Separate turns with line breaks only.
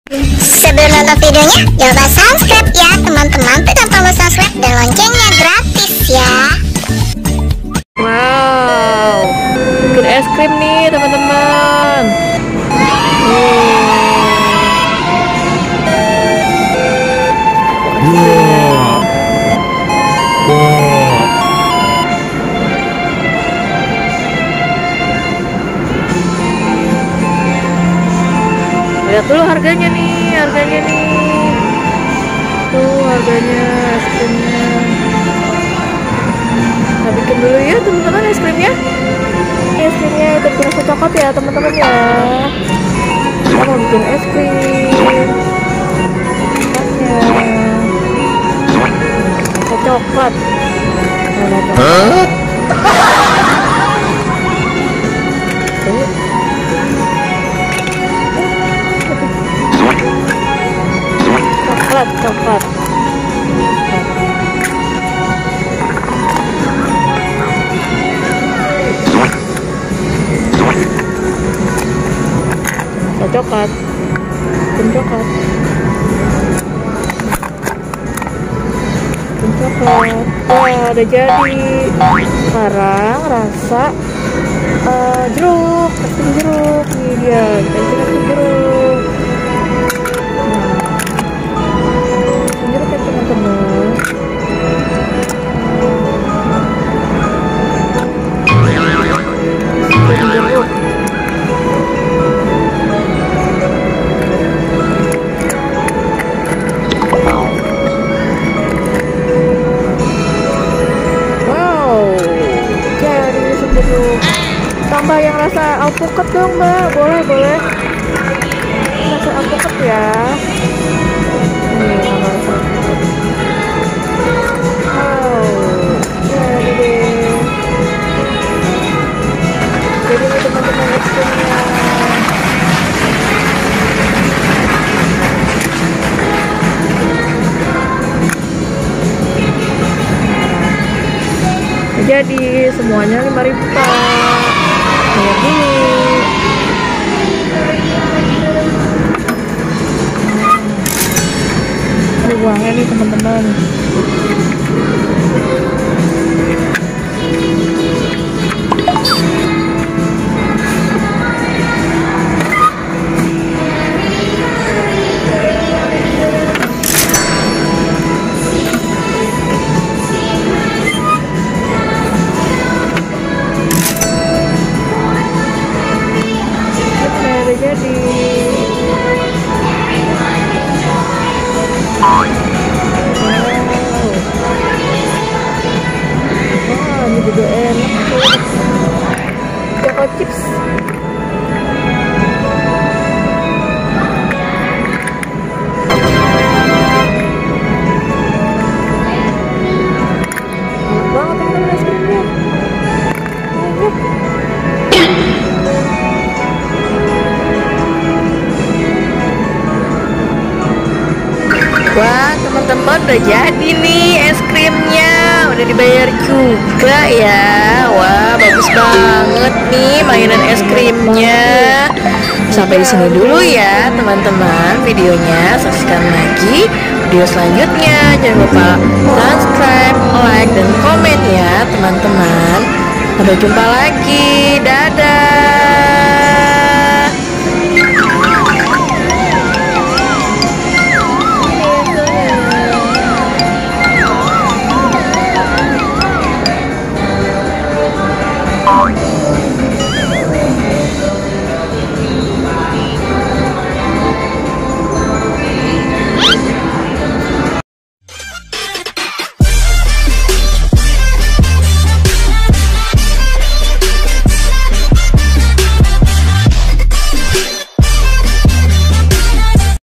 Sebelum nonton videonya, jangan lupa subscribe ya teman-teman. Tekan tombol subscribe dan loncengnya gratis ya.
Wow, bikin es krim nih teman-teman. Lihat dulu harganya nih, tuh harganya es krimnya. Kita bikin dulu ya teman-teman es krimnya. Es krimnya itu rasa coklat ya teman-teman ya. Kita mau bikin es krim. Rasa coklat. Coklat. Coklat. Oh, udah jadi. Sekarang rasa jeruk. Kasih jeruk. Ini dia. Kita kasih jeruk. Jeruk ya teman-teman. Jeruk. Tambah yang rasa alpukat dong mbak, boleh rasa alpukat ya. Nih tambah rasa alpukat. Wow, jadi deh. Jadi nih teman-teman es krimnya. Jadi semuanya 5.000 Pak. Lihat dulu. Ini uangnya nih teman-teman. Jadi ini juga enak choco chips. Wah teman-teman, udah jadi nih es krimnya, udah dibayar juga ya. Wah bagus banget nih mainan es krimnya. Sampai di sini dulu ya teman-teman videonya. Saksikan lagi video selanjutnya. Jangan lupa subscribe, like, dan komen ya teman-teman. Sampai jumpa lagi, dadah.